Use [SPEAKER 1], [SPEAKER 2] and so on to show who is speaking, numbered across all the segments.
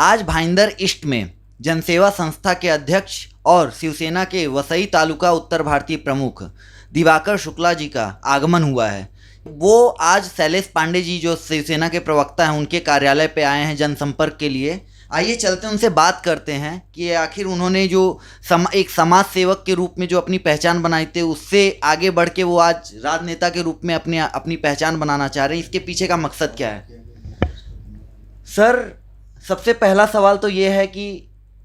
[SPEAKER 1] आज भाईंदर ईस्ट में जनसेवा संस्था के अध्यक्ष और शिवसेना के वसई तालुका उत्तर भारतीय प्रमुख दिवाकर शुक्ला जी का आगमन हुआ है। वो आज शैलेश पांडे जी जो शिवसेना के प्रवक्ता हैं उनके कार्यालय पे आए हैं जनसंपर्क के लिए। आइए चलते उनसे बात करते हैं कि आखिर उन्होंने जो एक समाज सेवक के रूप में जो अपनी पहचान बनाई थी उससे आगे बढ़ के वो आज राजनेता के रूप में अपनी पहचान बनाना चाह रहे हैं। इसके पीछे का मकसद क्या है? सर, सबसे पहला सवाल तो ये है कि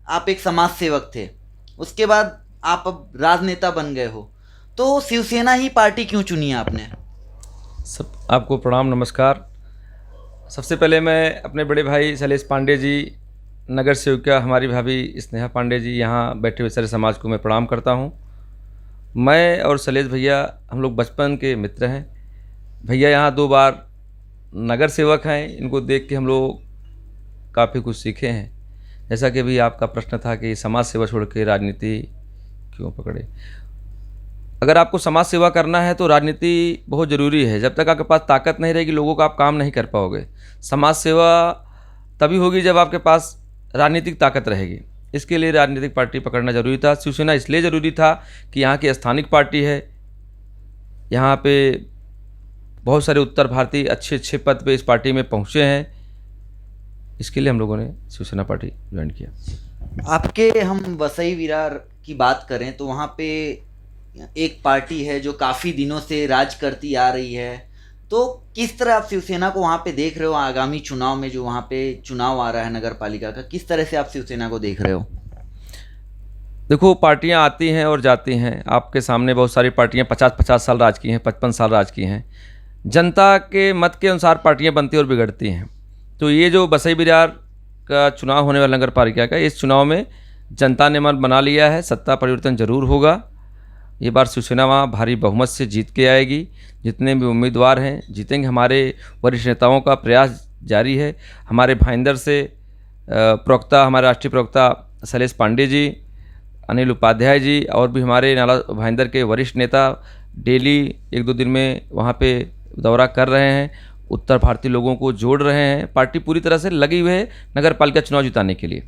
[SPEAKER 1] आप एक समाज सेवक थे, उसके बाद आप अब राजनेता बन गए हो, तो शिवसेना ही पार्टी क्यों चुनी है आपने?
[SPEAKER 2] सब आपको प्रणाम, नमस्कार। सबसे पहले मैं अपने बड़े भाई शैलेश पांडे जी, नगर सेविका हमारी भाभी स्नेहा पांडे जी, यहाँ बैठे हुए सारे समाज को मैं प्रणाम करता हूँ। मैं और शैलेश भैया हम लोग बचपन के मित्र हैं। भैया यहाँ 2 बार नगर सेवक हैं, इनको देख के हम लोग काफ़ी कुछ सीखे हैं। जैसा कि अभी आपका प्रश्न था कि समाज सेवा छोड़ के राजनीति क्यों पकड़े। अगर आपको समाज सेवा करना है तो राजनीति बहुत ज़रूरी है। जब तक आपके पास ताकत नहीं रहेगी लोगों का आप काम नहीं कर पाओगे। समाज सेवा तभी होगी जब आपके पास राजनीतिक ताकत रहेगी। इसके लिए राजनीतिक पार्टी पकड़ना जरूरी था। शिवसेना इसलिए ज़रूरी था कि यहाँ की स्थानिक पार्टी है, यहाँ पे बहुत सारे उत्तर भारतीय अच्छे अच्छे पद पे इस पार्टी में पहुँचे हैं। इसके लिए हम लोगों ने शिवसेना पार्टी ज्वाइन किया।
[SPEAKER 1] आपके हम वसई विरार की बात करें तो वहाँ पे एक पार्टी है जो काफ़ी दिनों से राज करती आ रही है, तो किस तरह आप शिवसेना को वहाँ पे देख रहे हो? आगामी चुनाव में जो वहाँ पे चुनाव आ रहा है नगर पालिका का, किस तरह से आप शिवसेना को देख रहे हो?
[SPEAKER 2] देखो, पार्टियाँ आती हैं और जाती हैं। आपके सामने बहुत सारी पार्टियाँ 50-50 साल राज की हैं, 55 साल राज की हैं। जनता के मत के अनुसार पार्टियाँ बनती और बिगड़ती हैं। तो ये जो वसई विरार का चुनाव होने वाला नगर पालिका का, इस चुनाव में जनता ने मन बना लिया है, सत्ता परिवर्तन जरूर होगा। ये बार शिवसेना वहाँ भारी बहुमत से जीत के आएगी। जितने भी उम्मीदवार हैं जीतेंगे। हमारे वरिष्ठ नेताओं का प्रयास जारी है। हमारे भाईंदर से प्रवक्ता, हमारे राष्ट्रीय प्रवक्ता शैलेश पांडे जी, अनिल उपाध्याय जी और भी हमारे नाला भाईंदर के वरिष्ठ नेता डेली 1-2 दिन में वहाँ पे दौरा कर रहे हैं, उत्तर भारतीय लोगों को जोड़ रहे हैं। पार्टी पूरी तरह से लगी हुई है नगर पालिका चुनाव जिताने के लिए।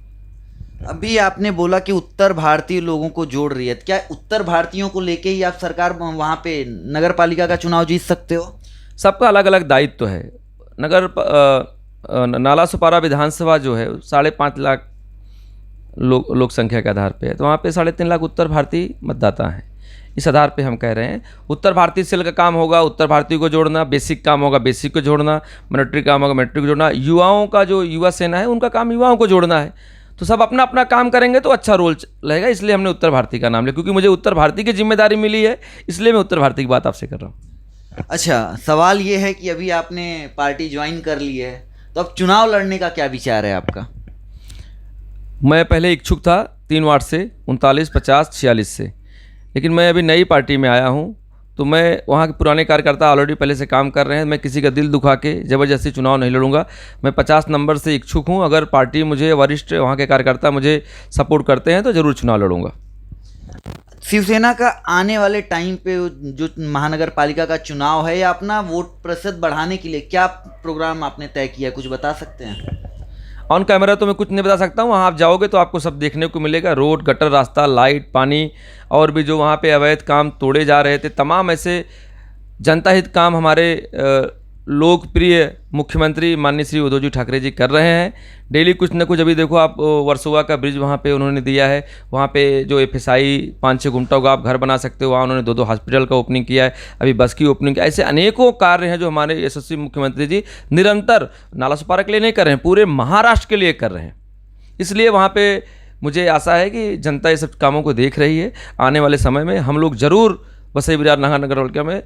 [SPEAKER 1] अभी आपने बोला कि उत्तर भारतीय लोगों को जोड़ रही है, क्या उत्तर भारतीयों को लेके ही आप सरकार वहाँ पे नगर पालिका का चुनाव जीत सकते हो?
[SPEAKER 2] सबका अलग अलग दायित्व है। नाला सुपारा विधानसभा जो है 5.5 लाख लोक संख्या के आधार पे है, तो वहाँ पे 3.5 लाख उत्तर भारतीय मतदाता हैं। इस आधार पे हम कह रहे हैं उत्तर भारतीय सेल का काम होगा उत्तर भारतीय को जोड़ना, बेसिक काम होगा बेसिक को जोड़ना, मिलिट्री काम होगा मिलिट्री को जोड़ना, युवाओं का जो युवा सेना है उनका काम युवाओं को जोड़ना है। तो सब अपना अपना काम करेंगे तो अच्छा रोल रहेगा। इसलिए हमने उत्तर भारतीय का नाम लिया, क्योंकि मुझे उत्तर भारतीय की जिम्मेदारी मिली है, इसलिए मैं उत्तर भारतीय की बात आपसे कर रहा हूँ।
[SPEAKER 1] अच्छा, सवाल ये है कि अभी आपने पार्टी ज्वाइन कर ली है, तो अब चुनाव लड़ने का क्या विचार है आपका?
[SPEAKER 2] मैं पहले इच्छुक था 3 वार्ड से 39, 50, 46 से, लेकिन मैं अभी नई पार्टी में आया हूँ। तो मैं वहाँ के पुराने कार्यकर्ता ऑलरेडी पहले से काम कर रहे हैं। मैं किसी का दिल दुखा के ज़बरदस्ती चुनाव नहीं लड़ूंगा। मैं 50 नंबर से इच्छुक हूँ। अगर पार्टी मुझे, वरिष्ठ वहाँ के कार्यकर्ता मुझे सपोर्ट करते हैं तो ज़रूर चुनाव लड़ूंगा।
[SPEAKER 1] शिवसेना का आने वाले टाइम पे जो महानगर पालिका का चुनाव है, या अपना वोट प्रतिशत बढ़ाने के लिए क्या प्रोग्राम आपने तय किया है, कुछ बता सकते हैं?
[SPEAKER 2] ऑन कैमरा तो मैं कुछ नहीं बता सकता हूँ। वहाँ आप जाओगे तो आपको सब देखने को मिलेगा। रोड, गटर, रास्ता, लाइट, पानी और भी जो वहाँ पे अवैध काम तोड़े जा रहे थे, तमाम ऐसे जनता हित काम हमारे लोकप्रिय मुख्यमंत्री माननीय श्री उद्धव जी ठाकरे जी कर रहे हैं। डेली कुछ न कुछ। अभी देखो आप, वर्सोवा का ब्रिज वहाँ पे उन्होंने दिया है। वहाँ पे जो FSI 5-6 गुंठा होगा, आप घर बना सकते हो। वहाँ उन्होंने 2 हॉस्पिटल का ओपनिंग किया है, अभी बस की ओपनिंग किया। ऐसे अनेकों कार्य हैं जो हमारे यशस्वी मुख्यमंत्री जी निरंतर नाला सुपारा के लिए नहीं कर रहे हैं, पूरे महाराष्ट्र के लिए कर रहे हैं। इसलिए वहाँ पर मुझे आशा है कि जनता ये सब कामों को देख रही है। आने वाले समय में हम लोग ज़रूर वसई विरार नगर पालिका में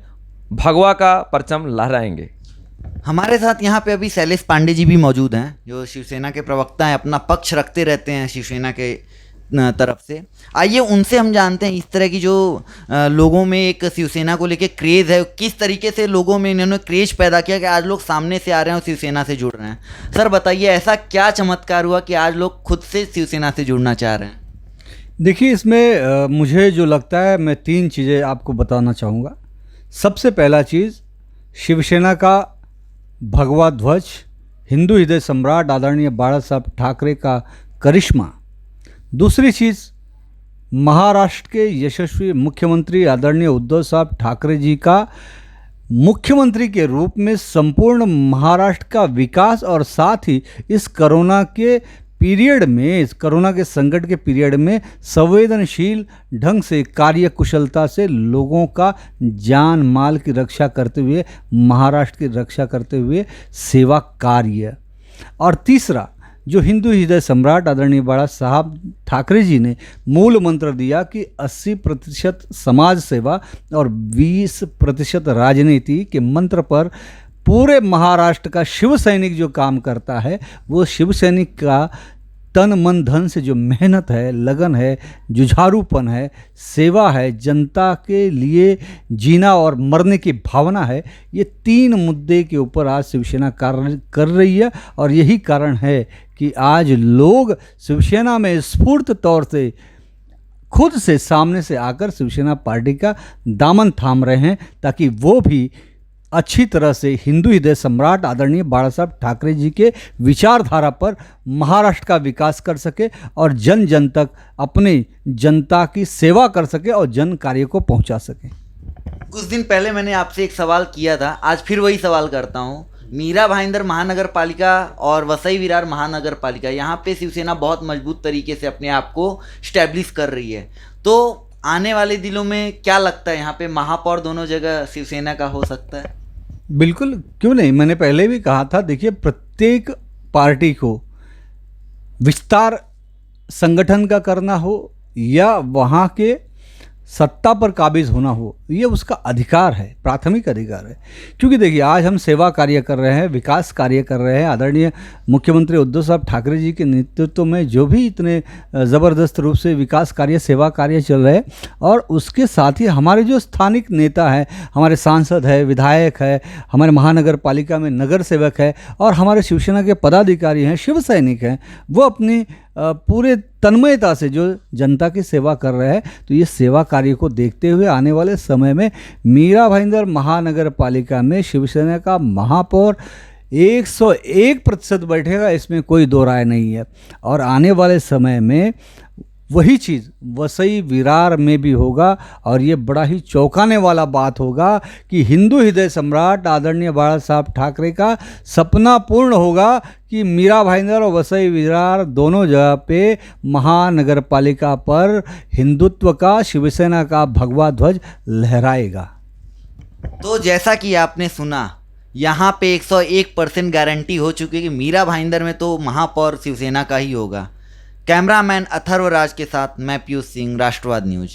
[SPEAKER 2] भगवा का परचम लहराएंगे।
[SPEAKER 1] हमारे साथ यहाँ पे अभी शैलेश पांडे जी भी मौजूद हैं, जो शिवसेना के प्रवक्ता हैं, अपना पक्ष रखते रहते हैं शिवसेना के तरफ से। आइए उनसे हम जानते हैं इस तरह की जो लोगों में एक शिवसेना को लेके क्रेज़ है, किस तरीके से लोगों में इन्होंने क्रेज़ पैदा किया कि आज लोग सामने से आ रहे हैं और शिवसेना से जुड़ रहे हैं। सर बताइए, ऐसा क्या चमत्कार हुआ कि आज लोग खुद से शिवसेना से जुड़ना चाह रहे हैं?
[SPEAKER 3] देखिए, इसमें मुझे जो लगता है, मैं 3 चीज़ें आपको बताना चाहूँगा। सबसे पहला चीज़, शिवसेना का भगवा ध्वज हिंदू हृदय सम्राट आदरणीय बाला साहब ठाकरे का करिश्मा, दूसरी चीज़ महाराष्ट्र के यशस्वी मुख्यमंत्री आदरणीय उद्धव साहब ठाकरे जी का मुख्यमंत्री के रूप में संपूर्ण महाराष्ट्र का विकास, और साथ ही इस कोरोना के पीरियड में, इस कोरोना के संकट के पीरियड में संवेदनशील ढंग से, कार्य कुशलता से लोगों का जान माल की रक्षा करते हुए, महाराष्ट्र की रक्षा करते हुए सेवा कार्य। और तीसरा, जो हिंदू हृदय सम्राट आदरणीय बाला साहब ठाकरे जी ने मूल मंत्र दिया कि 80% समाज सेवा और 20% राजनीति के मंत्र पर पूरे महाराष्ट्र का शिव सैनिक जो काम करता है, वो शिव सैनिक का तन मन धन से जो मेहनत है, लगन है, जुझारूपन है, सेवा है, जनता के लिए जीना और मरने की भावना है, ये 3 मुद्दे के ऊपर आज शिवसेना कार्य कर रही है। और यही कारण है कि आज लोग शिवसेना में स्फूर्त तौर से खुद से सामने से आकर शिवसेना पार्टी का दामन थाम रहे हैं, ताकि वो भी अच्छी तरह से हिंदू हृदय सम्राट आदरणीय बाला साहब ठाकरे जी के विचारधारा पर महाराष्ट्र का विकास कर सके और जन जन तक अपनी जनता की सेवा कर सके और जन कार्य को पहुंचा सके।
[SPEAKER 1] कुछ दिन पहले मैंने आपसे एक सवाल किया था, आज फिर वही सवाल करता हूँ। मीरा भाईंदर महानगर पालिका और वसई विरार महानगर पालिका, यहाँ पे शिवसेना बहुत मजबूत तरीके से अपने आप को स्टैब्लिश कर रही है, तो आने वाले दिनों में क्या लगता है यहाँ पे महापौर दोनों जगह शिवसेना का हो सकता है?
[SPEAKER 3] बिल्कुल, क्यों नहीं। मैंने पहले भी कहा था, देखिए प्रत्येक पार्टी को विस्तार संगठन का करना हो या वहाँ के सत्ता पर काबिज होना हो, ये उसका अधिकार है, प्राथमिक अधिकार है। क्योंकि देखिए आज हम सेवा कार्य कर रहे हैं, विकास कार्य कर रहे हैं। आदरणीय मुख्यमंत्री उद्धव साहब ठाकरे जी के नेतृत्व में जो भी इतने ज़बरदस्त रूप से विकास कार्य, सेवा कार्य चल रहे हैं, और उसके साथ ही हमारे जो स्थानिक नेता हैं, हमारे सांसद है, विधायक है, हमारे महानगर पालिका में नगर सेवक है, और हमारे शिवसेना के पदाधिकारी हैं, शिव सैनिक हैं, वो अपनी पूरे तन्मयता से जो जनता की सेवा कर रहे हैं। तो ये सेवा कार्य को देखते हुए आने वाले समय में मीरा भाईंदर महानगर पालिका में शिवसेना का महापौर 101% बैठेगा, इसमें कोई दो राय नहीं है। और आने वाले समय में वही चीज़ वसई विरार में भी होगा, और ये बड़ा ही चौंकाने वाला बात होगा कि हिंदू हृदय सम्राट आदरणीय बाला साहब ठाकरे का सपना पूर्ण होगा कि मीरा भाईंदर और वसई विरार दोनों जगह पे महानगर पालिका पर हिंदुत्व का, शिवसेना का भगवा ध्वज लहराएगा।
[SPEAKER 1] तो जैसा कि आपने सुना, यहाँ पे 101% गारंटी हो चुकी है कि मीरा भाईंदर में तो महापौर शिवसेना का ही होगा। कैमरामैन अथर्व राज के साथ मैं पीयूष सिंह, राष्ट्रवाद न्यूज।